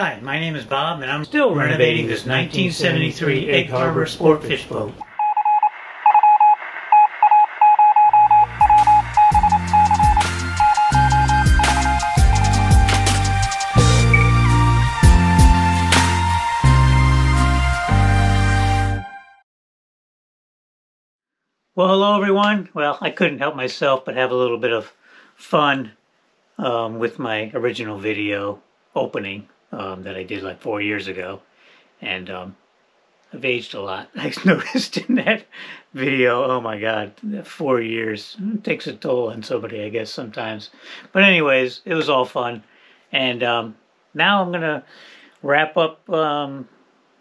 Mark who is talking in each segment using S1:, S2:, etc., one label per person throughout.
S1: Hi, my name is Bob, and I'm still renovating this 1973 Egg Harbor Sport Fish boat. Well, hello everyone. Well, I couldn't help myself but have a little bit of fun with my original video opening that I did like 4 years ago, and I've aged a lot. I noticed in that video. Oh my god, 4 years. It takes a toll on somebody, I guess, sometimes. But anyways, it was all fun, and now I'm gonna wrap up the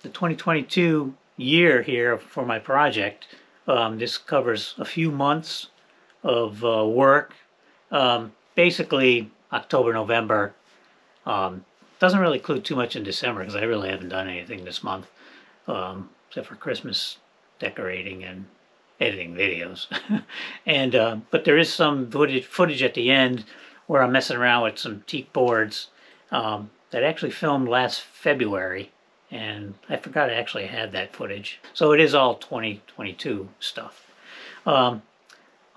S1: 2022 year here for my project. This covers a few months of work. Basically October, November. Doesn't really include too much in December because I really haven't done anything this month, except for Christmas decorating and editing videos. And but there is some footage at the end where I'm messing around with some teak boards that I actually filmed last February, and I forgot I actually had that footage. So it is all 2022 stuff. I'll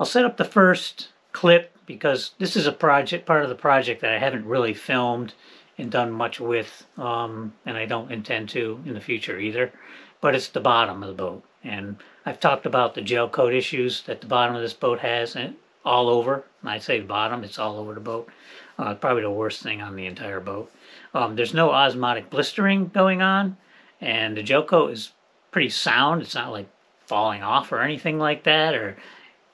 S1: set up the first clip because this is a part of the project that I haven't really filmed and done much with, and I don't intend to in the future either. But it's the bottom of the boat, and I've talked about the gel coat issues that the bottom of this boat has, and all over. When I say bottom, it's all over the boat. Probably the worst thing on the entire boat. There's no osmotic blistering going on, and the gel coat is pretty sound. It's not like falling off or anything like that, or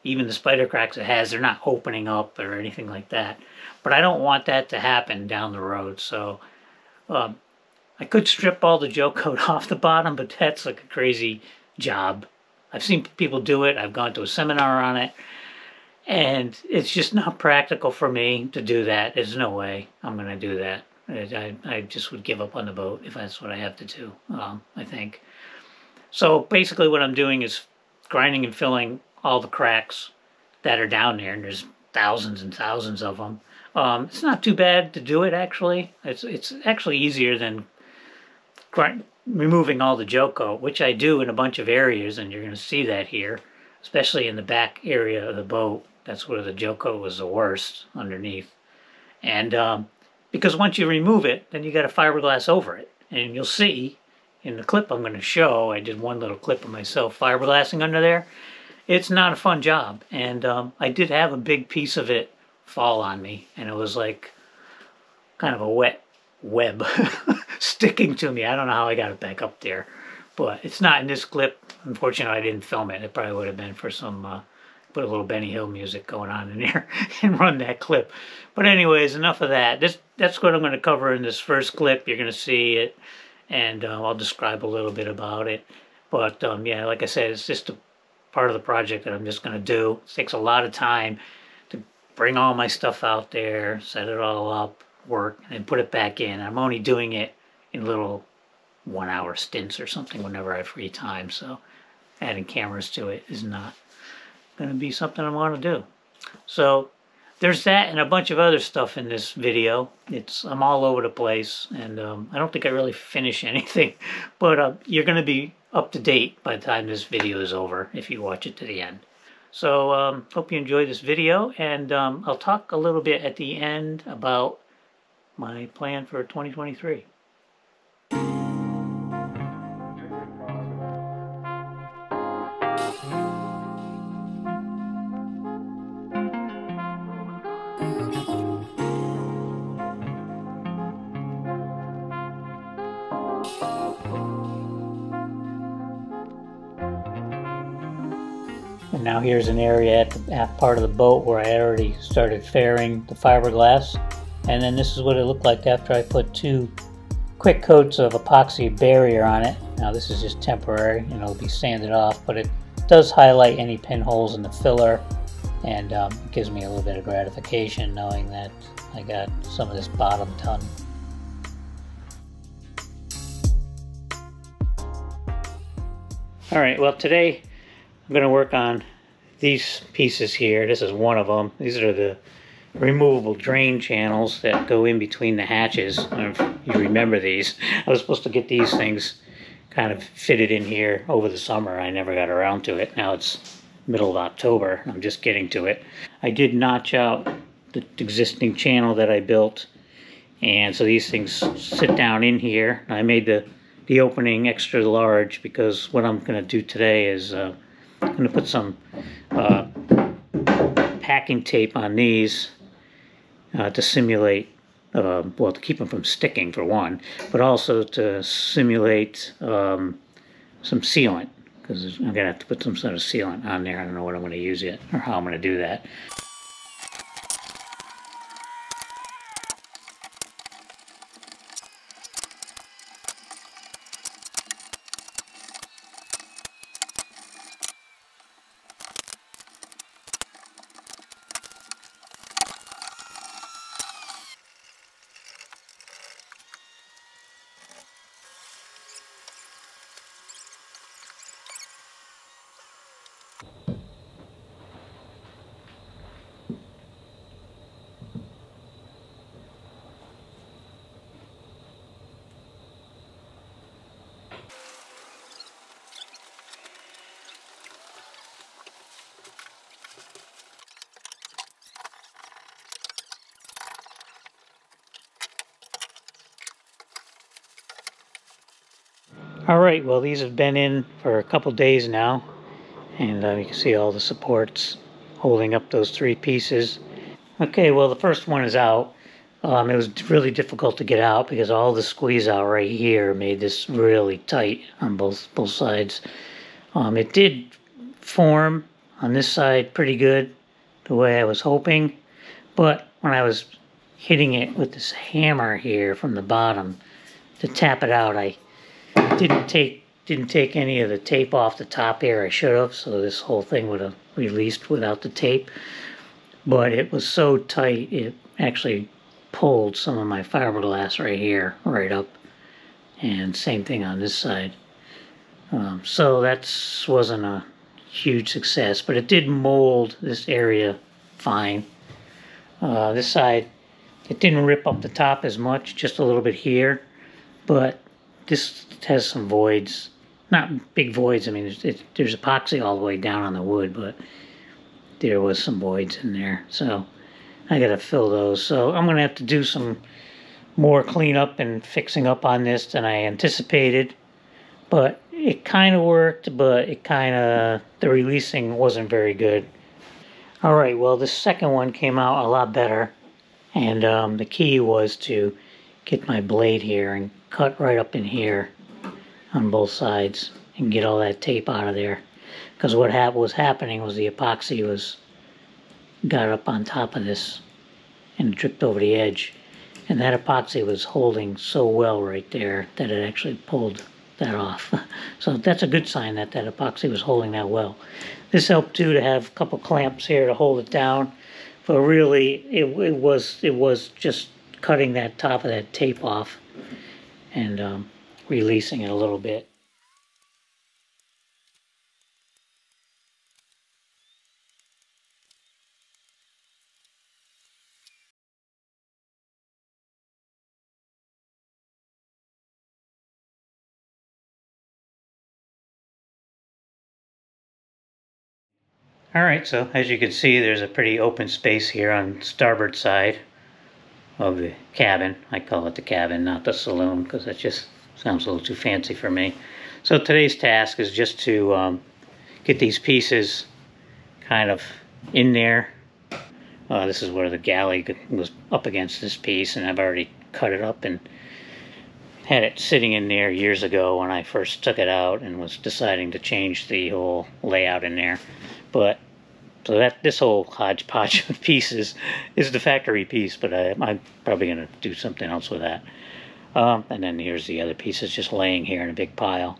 S1: even the spider cracks it has, they're not opening up or anything like that. But I don't want that to happen down the road, so I could strip all the gel coat off the bottom, but that's like a crazy job. I've seen people do it. I've gone to a seminar on it, and it's just not practical for me to do that. There's no way I'm going to do that. I just would give up on the boat if that's what I have to do, I think. So basically what I'm doing is grinding and filling all the cracks that are down there, and there's thousands and thousands of them. It's not too bad to do it, actually. It's actually easier than removing all the gel coat, which I do in a bunch of areas, and you're going to see that here, especially in the back area of the boat. That's where the gel coat was the worst, underneath. And because once you remove it, then you got a fiberglass over it. And you'll see in the clip I'm going to show, I did one little clip of myself fiberglassing under there. It's not a fun job, and I did have a big piece of it fall on me, and it was like kind of a wet web sticking to me. I don't know how I got it back up there, but it's not in this clip. Unfortunately, I didn't film it. It probably would have been for some, put a little Benny Hill music going on in there and run that clip. But anyways, enough of that. That's what I'm going to cover in this first clip. You're going to see it, and I'll describe a little bit about it. But yeah, like I said, it's just a part of the project that I'm just going to do. It takes a lot of time to bring all my stuff out there, set it all up, work, and put it back in. I'm only doing it in little 1 hour stints or something whenever I have free time, so adding cameras to it is not going to be something I want to do. So there's that and a bunch of other stuff in this video. I'm all over the place, and I don't think I really finish anything, but you're going to be up to date by the time this video is over if you watch it to the end. So hope you enjoy this video, and I'll talk a little bit at the end about my plan for 2023. And now here's an area at the aft part of the boat where I already started fairing the fiberglass. And then this is what it looked like after I put 2 quick coats of epoxy barrier on it. Now this is just temporary, and it'll be sanded off, but it does highlight any pinholes in the filler, and it gives me a little bit of gratification knowing that I got some of this bottom done. Alright, well today I'm going to work on these pieces here. This is one of them. These are the removable drain channels that go in between the hatches. I don't know if you remember these. I was supposed to get these things kind of fitted in here over the summer. I never got around to it. Now it's middle of October. I'm just getting to it. I did notch out the existing channel that I built, and so these things sit down in here. I made the opening extra large because what I'm going to do today is I'm going to put some packing tape on these to simulate, well, to keep them from sticking for one, but also to simulate some sealant, because I'm going to have to put some sort of sealant on there. I don't know what I'm going to use yet or how I'm going to do that. Alright, well, these have been in for a couple days now, and you can see all the supports holding up those three pieces. Okay, well, the first one is out. It was really difficult to get out because all the squeeze out right here made this really tight on both sides. It did form on this side pretty good, the way I was hoping, but when I was hitting it with this hammer here from the bottom to tap it out, I didn't take any of the tape off the top here. I should have, so this whole thing would have released without the tape. But it was so tight, it actually pulled some of my fiberglass right here, right up. And same thing on this side. So that wasn't a huge success, but it did mold this area fine. This side, it didn't rip up the top as much, just a little bit here, but this has some voids. Not big voids, I mean, there's epoxy all the way down on the wood, but there was some voids in there, so I gotta fill those. So I'm gonna have to do some more cleanup and fixing up on this than I anticipated, but it kind of worked, but the releasing wasn't very good. Alright, well, the second one came out a lot better, and the key was to get my blade here and cut right up in here on both sides and get all that tape out of there, because what was happening was the epoxy got up on top of this and dripped over the edge, and that epoxy was holding so well right there that it actually pulled that off. So that's a good sign that that epoxy was holding that well. This helped too to have a couple clamps here to hold it down, but really it was just cutting that top of that tape off and releasing it a little bit. Alright, so as you can see, there's a pretty open space here on the starboard side of the cabin. I call it the cabin, not the saloon, because that just sounds a little too fancy for me. So today's task is just to get these pieces kind of in there. This is where the galley was up against this piece, and I've already cut it up and had it sitting in there years ago when I first took it out and was deciding to change the whole layout in there. But so that this whole hodgepodge of pieces is the factory piece, but I'm probably going to do something else with that. And then here's the other pieces just laying here in a big pile.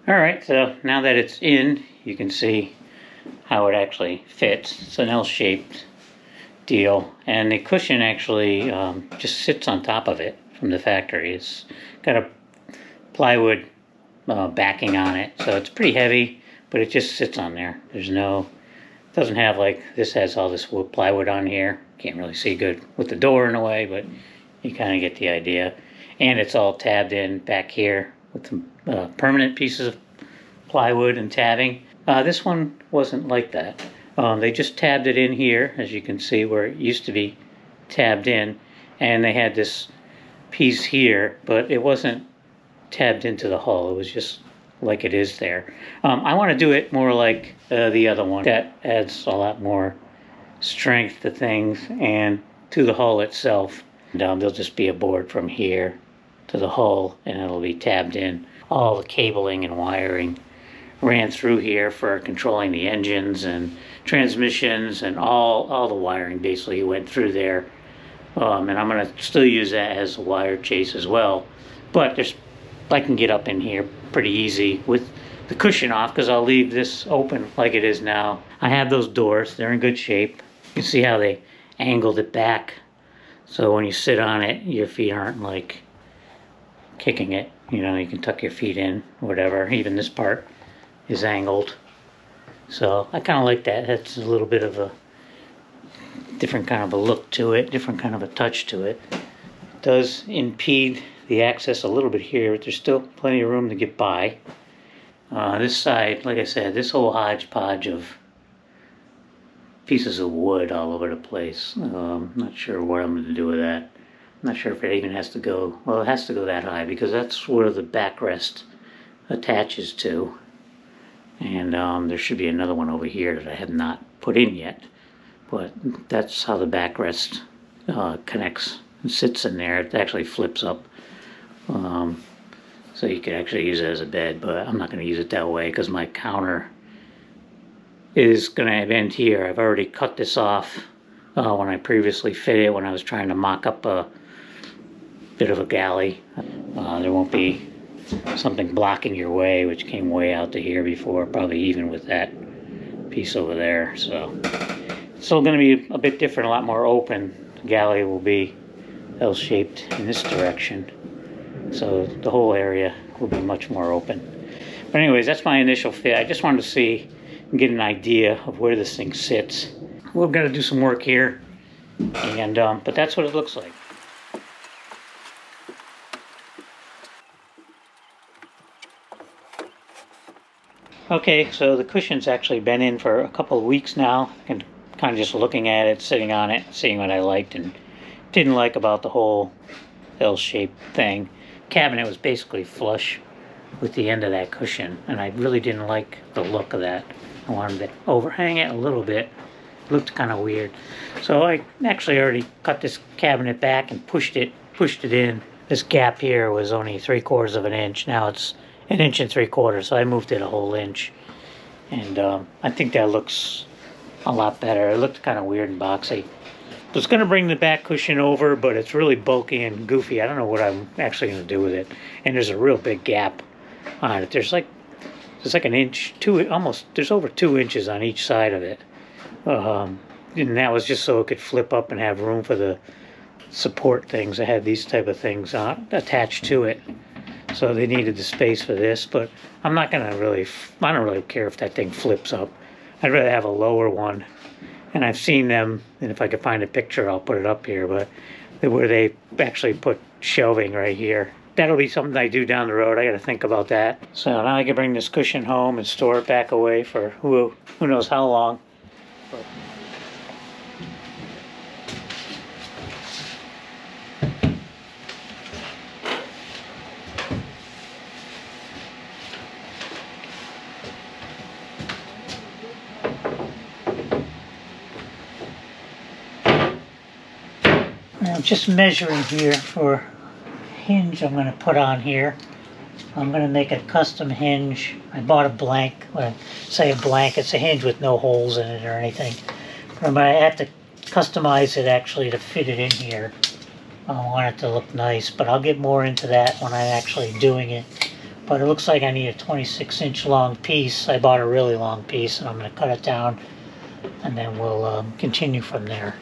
S1: Alright, so now that it's in, you can see how it actually fits. It's an L-shaped deal, and the cushion actually just sits on top of it from the factory. It's got a plywood backing on it, so it's pretty heavy, but it just sits on there. There's no, doesn't have like, this has all this wood plywood on here. Can't really see good with the door in a way, but you kind of get the idea. And it's all tabbed in back here with some permanent pieces of plywood and tabbing. This one wasn't like that. They just tabbed it in here, as you can see, where it used to be tabbed in, and they had this piece here, but it wasn't tabbed into the hull. It was just like it is there. I want to do it more like the other one. That adds a lot more strength to things and to the hull itself. And, there'll just be a board from here to the hull, and it'll be tabbed in. All the cabling and wiring ran through here for controlling the engines and transmissions, and all the wiring basically went through there. And I'm going to still use that as a wire chase as well. But I can get up in here pretty easy with the cushion off, because I'll leave this open like it is now. I have those doors. They're in good shape. You can see how they angled it back, so when you sit on it, your feet aren't like kicking it. You know, you can tuck your feet in, whatever. Even this part is angled. So I kind of like that. It's a little bit of a different kind of a look to it, different kind of a touch to it. It does impede the access a little bit here, but there's still plenty of room to get by. This side, like I said, this whole hodgepodge of pieces of wood all over the place. Not sure what I'm going to do with that. I'm not sure if it even has to go, well, it has to go that high, because that's where the backrest attaches to. And there should be another one over here that I have not put in yet. But that's how the backrest connects and sits in there. It actually flips up. So you could actually use it as a bed, but I'm not going to use it that way because my counter is going to end here. I've already cut this off when I previously fit it, when I was trying to mock up a bit of a galley. There won't be something blocking your way, which came way out to here before, probably even with that piece over there. So it's still going to be a bit different, a lot more open. The galley will be L-shaped in this direction, so the whole area will be much more open. But anyways, that's my initial fit. I just wanted to see and get an idea of where this thing sits. We're going to do some work here, and but that's what it looks like. Okay, so the cushion's actually been in for a couple of weeks now, and kind of just looking at it, sitting on it, seeing what I liked and didn't like about the whole L-shaped thing. Cabinet was basically flush with the end of that cushion, and I really didn't like the look of that. I wanted to overhang it a little bit. It looked kind of weird. So I actually already cut this cabinet back and pushed it in. This gap here was only 3/4 of an inch. Now it's 1 3/4 inches, so I moved it a whole inch. And I think that looks a lot better. It looked kind of weird and boxy. I was going to bring the back cushion over, but it's really bulky and goofy. I don't know what I'm actually going to do with it. And there's a real big gap on it. There's like an inch, there's over 2 inches on each side of it. And that was just so it could flip up and have room for the support things. I had these type of things attached to it. So they needed the space for this, but I'm not going to really, I don't really care if that thing flips up. I'd rather have a lower one. And I've seen them, and if I could find a picture, I'll put it up here, but where they actually put shelving right here. That'll be something I do down the road. I got to think about that. So now I can bring this cushion home and store it back away for who knows how long. But I'm just measuring here for hinge I'm going to put on here. I'm going to make a custom hinge. I bought a blank. When I say a blank, it's a hinge with no holes in it or anything. But I have to customize it actually to fit it in here. I want it to look nice, but I'll get more into that when I'm actually doing it. but it looks like I need a 26-inch long piece. I bought a really long piece, and I'm going to cut it down, and then we'll continue from there.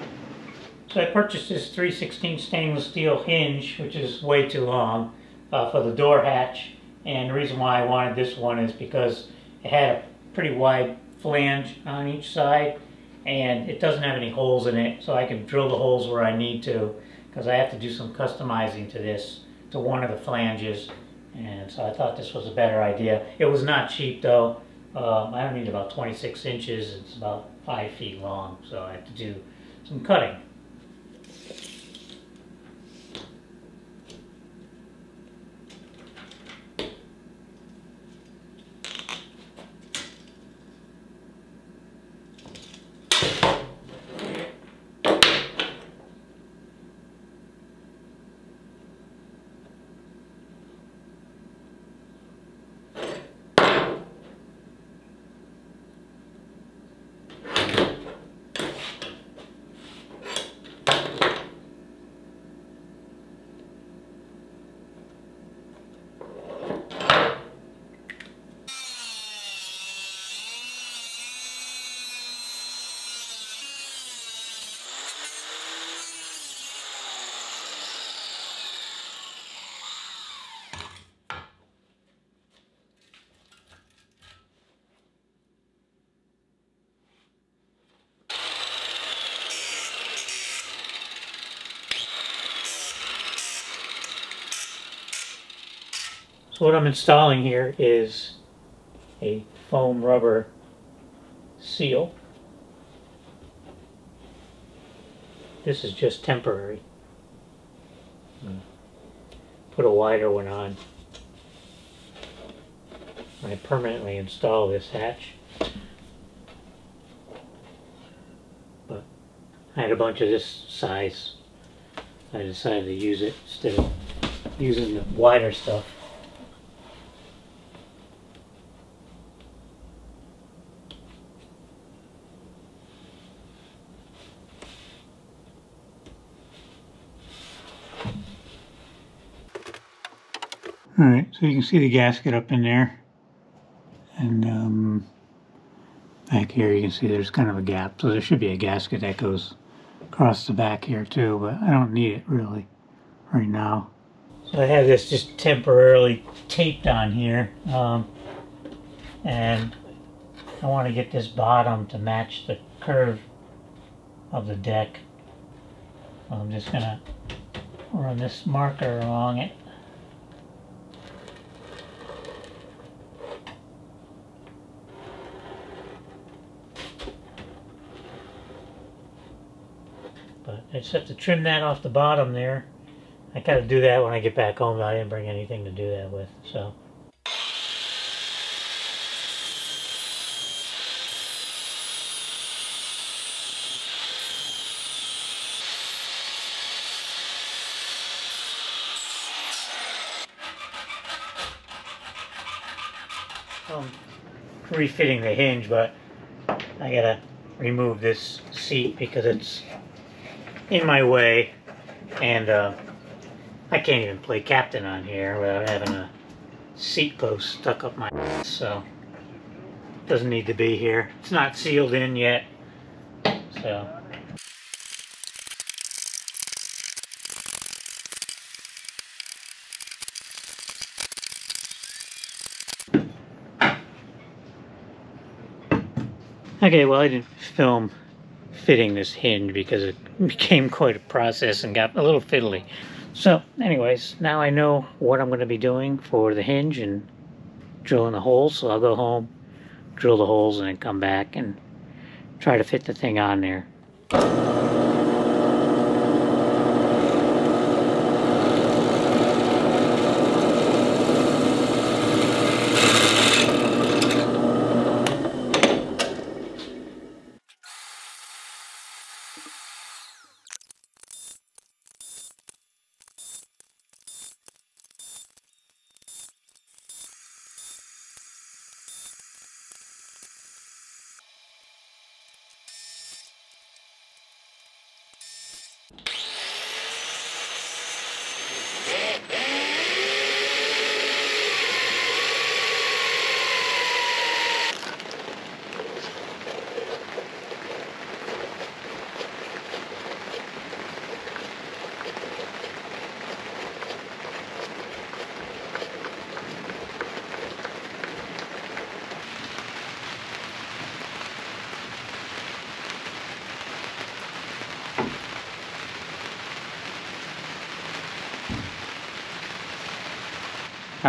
S1: So I purchased this 3/16 stainless steel hinge, which is way too long, for the door hatch. And the reason why I wanted this one is because it had a pretty wide flange on each side, and it doesn't have any holes in it, so I can drill the holes where I need to, because I have to do some customizing to this, to one of the flanges. And so I thought this was a better idea. It was not cheap though. I don't need about 26 inches. It's about 5 feet long, so I have to do some cutting. So what I'm installing here is a foam rubber seal. This is just temporary. Put a wider one on. I permanently install this hatch. But I had a bunch of this size. I decided to use it instead of using the wider stuff. Alright, so you can see the gasket up in there, and back here you can see there's kind of a gap, so there should be a gasket that goes across the back here too, but I don't need it really right now. So I have this just temporarily taped on here, and I want to get this bottom to match the curve of the deck. So I'm just going to run this marker along it. But I just have to trim that off the bottom there. I gotta do that when I get back home. I didn't bring anything to do that with, so. I'm refitting the hinge, but I gotta remove this seat because it's in my way, and I can't even play captain on here without having a seat post stuck up my ass, so it doesn't need to be here. It's not sealed in yet, so. Okay, well, I didn't film fitting this hinge because it became quite a process and got a little fiddly. So anyways, now I know what I'm going to be doing for the hinge and drilling the holes, so I'll go home, drill the holes, and then come back and try to fit the thing on there.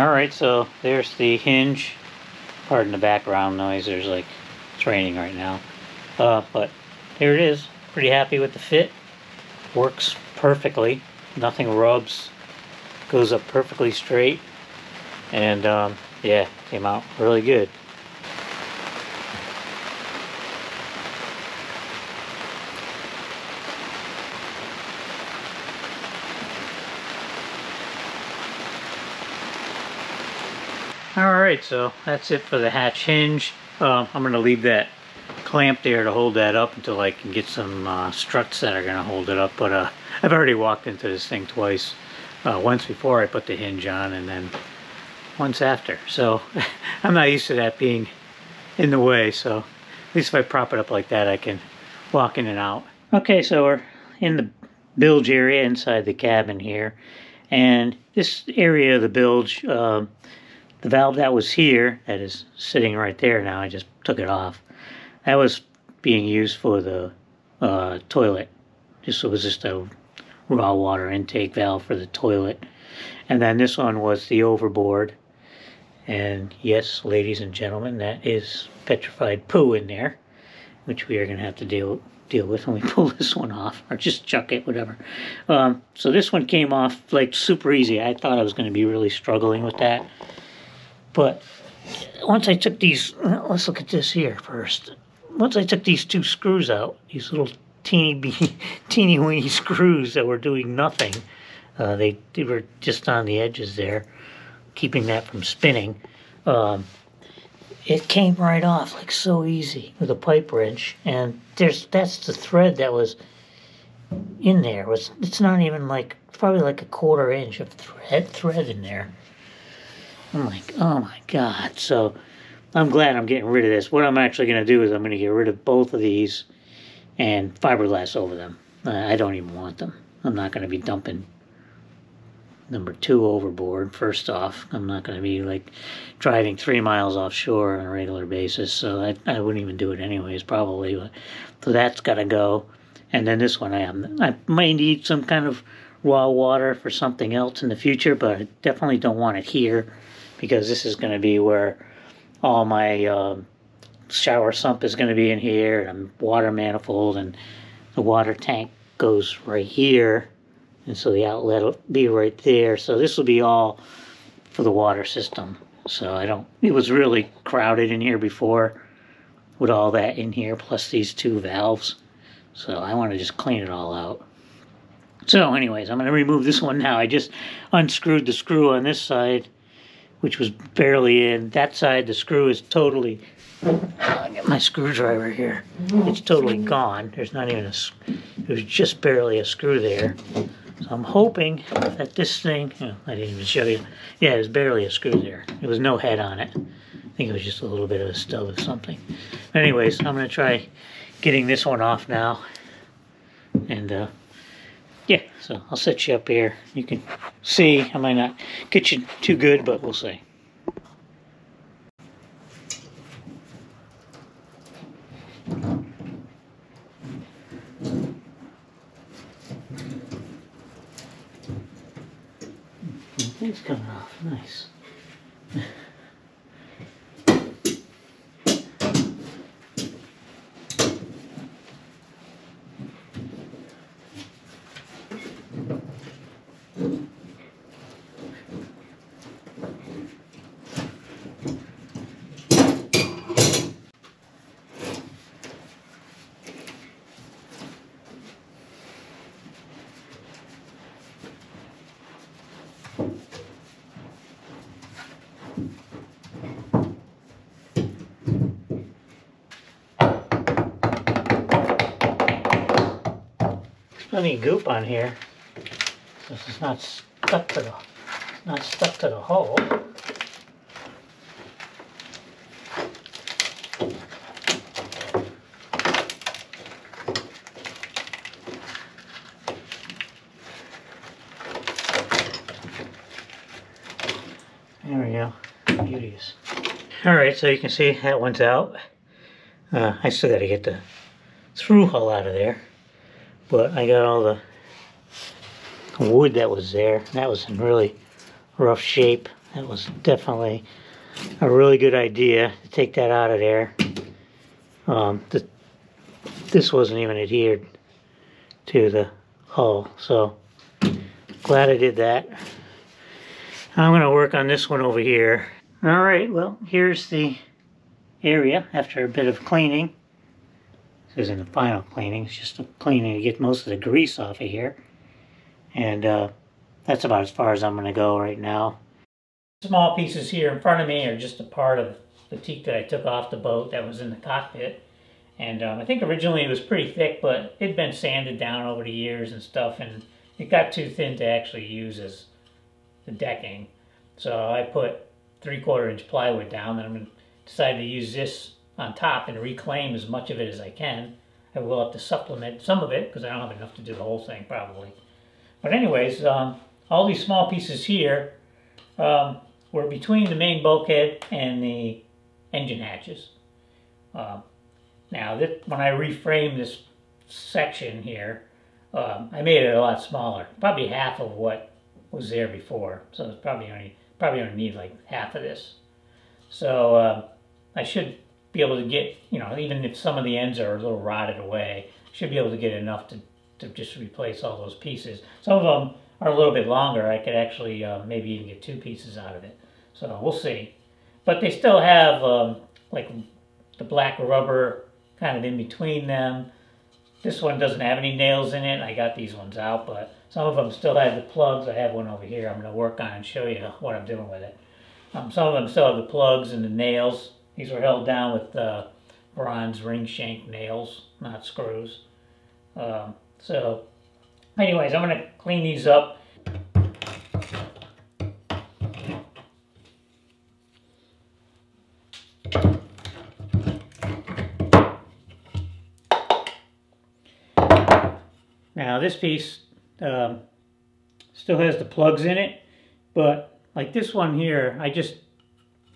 S1: Alright, so there's the hinge. Pardon the background noise, there's like, it's raining right now. But here it is. Pretty happy with the fit. Works perfectly. Nothing rubs. Goes up perfectly straight. And yeah, came out really good. Alright, so that's it for the hatch hinge. I'm going to leave that clamp there to hold that up until I can get some struts that are going to hold it up. But I've already walked into this thing twice. Once before I put the hinge on, and then once after. So I'm not used to that being in the way. So at least if I prop it up like that, I can walk in and out. Okay, so we're in the bilge area inside the cabin here. And this area of the bilge, the valve that was here, that is sitting right there now, I just took it off. That was being used for the toilet. It was just a raw water intake valve for the toilet. And then this one was the overboard. And yes, ladies and gentlemen, that is petrified poo in there, which we are going to have to deal with when we pull this one off, or just chuck it, whatever. So this one came off like super easy. I thought I was going to be really struggling with that. But once I took these, let's look at this here first. Once I took these two screws out, these little teeny weeny screws that were doing nothing, they were just on the edges there, keeping that from spinning. It came right off like so easy with a pipe wrench, and that's the thread that was in there. It's not even like, probably like a 1/4 inch of thread in there. I'm like, oh my god. So I'm glad I'm getting rid of this. What I'm actually going to do is I'm going to get rid of both of these and fiberglass over them. I don't even want them. I'm not going to be dumping number 2 overboard. First off, I'm not going to be like driving 3 miles offshore on a regular basis, so I wouldn't even do it anyways, probably. But so that's got to go. And then this one, I might need some kind of raw water for something else in the future, but I definitely don't want it here, because this is going to be where all my shower sump is going to be in here, and water manifold, and the water tank goes right here, and so the outlet will be right there. So this will be all for the water system. So it was really crowded in here before with all that in here, plus these 2 valves. So I want to just clean it all out. So anyways, I'm going to remove this one now. I just unscrewed the screw on this side, which was barely in. That side, the screw is totally, I'll get my screwdriver here. It's totally gone. There's not even there's just barely a screw there. So I'm hoping that this thing, oh, I didn't even show you. Yeah, there's barely a screw there. There was no head on it. I think it was just a little bit of a stub of something. Anyways, I'm going to try getting this one off now. And yeah, so I'll set you up here. You can see. I might not get you too good, but we'll see. Things coming off. Nice. Plenty of goop on here. This is not stuck to the hole. There we go. Beauteous. Alright, so you can see that one's out. I still got to get the through hull out of there. But I got all the wood that was there. That was in really rough shape. That was definitely a really good idea to take that out of there. This wasn't even adhered to the hull, so glad I did that. I'm going to work on this one over here. Alright, well, here's the area after a bit of cleaning. This isn't the final cleaning, it's just a cleaning to get most of the grease off of here. And that's about as far as I'm going to go right now. Small pieces here in front of me are just a part of the teak that I took off the boat that was in the cockpit. And I think originally it was pretty thick, but it'd been sanded down over the years and stuff, and it got too thin to actually use as the decking. So I put 3/4 inch plywood down, and I'm going to decide to use this on top and reclaim as much of it as I can. I will have to supplement some of it because I don't have enough to do the whole thing probably. But anyways, all these small pieces here were between the main bulkhead and the engine hatches. Now, when I reframed this section here, I made it a lot smaller, probably half of what was there before. So it's probably only need like half of this. So I should be able to get, you know, even if some of the ends are a little rotted away, I should be able to get enough to just replace all those pieces. Some of them are a little bit longer. I could actually maybe even get 2 pieces out of it. So we'll see. But they still have like the black rubber kind of in between them. This one doesn't have any nails in it. I got these ones out, but some of them still have the plugs. I have one over here I'm going to work on and show you what I'm doing with it. Some of them still have the plugs and the nails. These were held down with bronze ring shank nails, not screws. So anyways, I'm going to clean these up. Now this piece still has the plugs in it, but like this one here, I just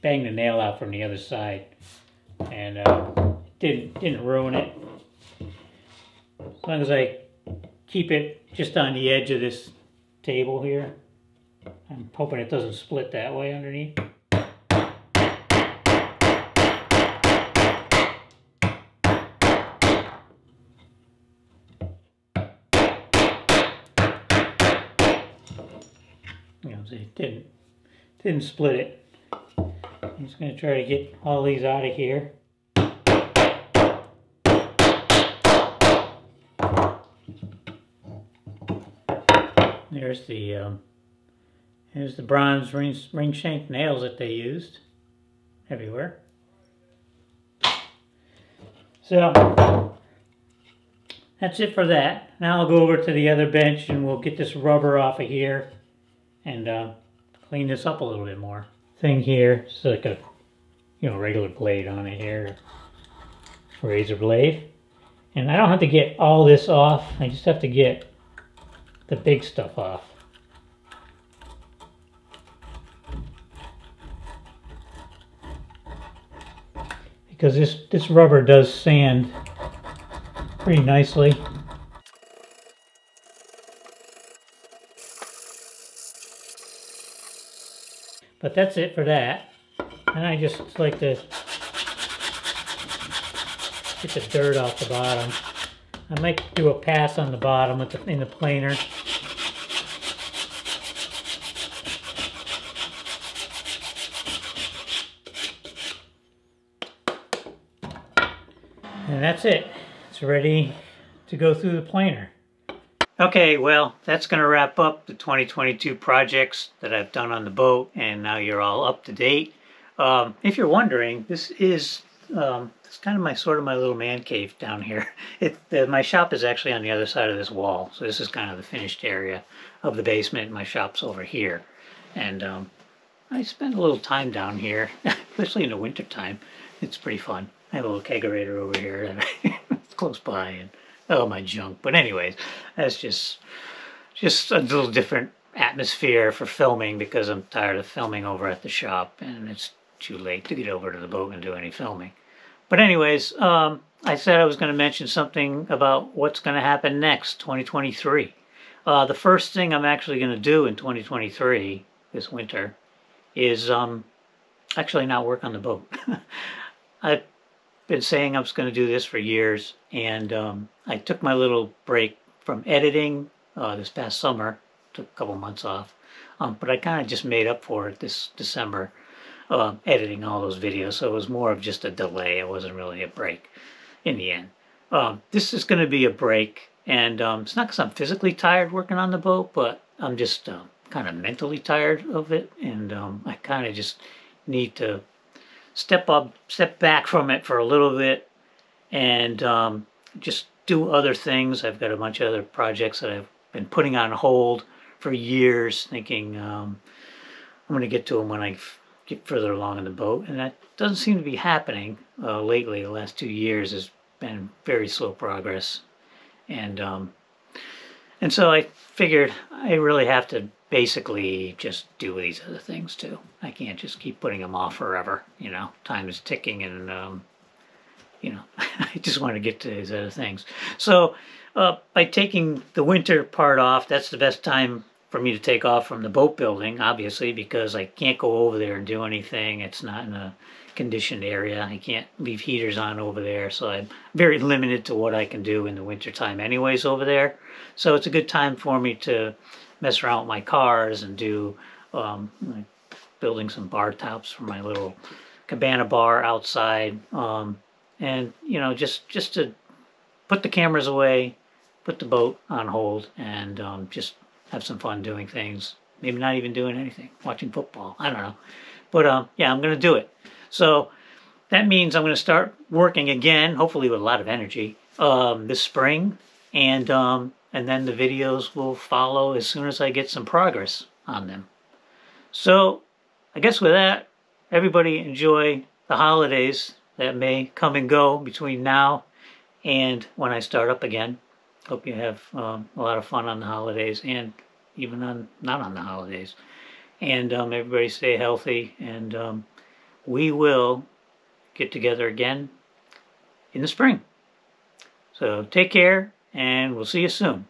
S1: banged the nail out from the other side, and didn't ruin it. As long as I keep it just on the edge of this table here, I'm hoping it doesn't split that way underneath. You know, so it didn't split it. I'm just going to try to get all these out of here. There's the bronze ring shank nails that they used everywhere. So that's it for that. Now I'll go over to the other bench and we'll get this rubber off of here and clean this up a little bit more. Thing here, it's like a regular blade on it here, razor blade, and I don't have to get all this off. I just have to get the big stuff off. Because this rubber does sand pretty nicely. But that's it for that. And I just like to get the dirt off the bottom. I might do a pass on the bottom in the planer. And that's it. It's ready to go through the planer. Okay, well, that's going to wrap up the 2022 projects that I've done on the boat, and now you're all up to date. If you're wondering, this is it's kind of my little man cave down here. My shop is actually on the other side of this wall, so this is kind of the finished area of the basement. My shop's over here, and I spend a little time down here, especially in the winter time. It's pretty fun. I have a little kegerator over here that's close by, and all my junk. But anyways, that's just a little different atmosphere for filming, because I'm tired of filming over at the shop and it's too late to get over to the boat and do any filming. But anyways, I said I was going to mention something about what's going to happen next, 2023. The first thing I'm actually going to do in 2023, this winter, is actually not work on the boat. I've been saying I was going to do this for years, and I took my little break from editing this past summer. Took a couple months off, but I kind of just made up for it this December, editing all those videos. So it was more of just a delay. It wasn't really a break in the end. This is going to be a break, and it's not because I'm physically tired working on the boat, but I'm just kind of mentally tired of it, and I kind of just need to step back from it for a little bit, and just do other things. I've got a bunch of other projects that I've been putting on hold for years, thinking I'm going to get to them when I get further along in the boat, and that doesn't seem to be happening lately. The last 2 years has been very slow progress, and so I figured I really have to basically just do these other things too. I can't just keep putting them off forever. You know, time is ticking, and you know, I just want to get to these other things. So by taking the winter part off, that's the best time for me to take off from the boat building, obviously, because I can't go over there and do anything. It's not in a conditioned area. I can't leave heaters on over there, so I'm very limited to what I can do in the winter time anyways over there. So it's a good time for me to mess around with my cars and do like building some bar tops for my little cabana bar outside, and you know, just to put the cameras away, put the boat on hold, and just have some fun doing things. Maybe not even doing anything, watching football, I don't know. But yeah, I'm gonna do it. So that means I'm gonna start working again, hopefully with a lot of energy, this spring, and then the videos will follow as soon as I get some progress on them. So I guess with that, everybody enjoy the holidays that may come and go between now and when I start up again. Hope you have a lot of fun on the holidays, and even not on the holidays. And everybody stay healthy, and we will get together again in the spring. So take care, and we'll see you soon.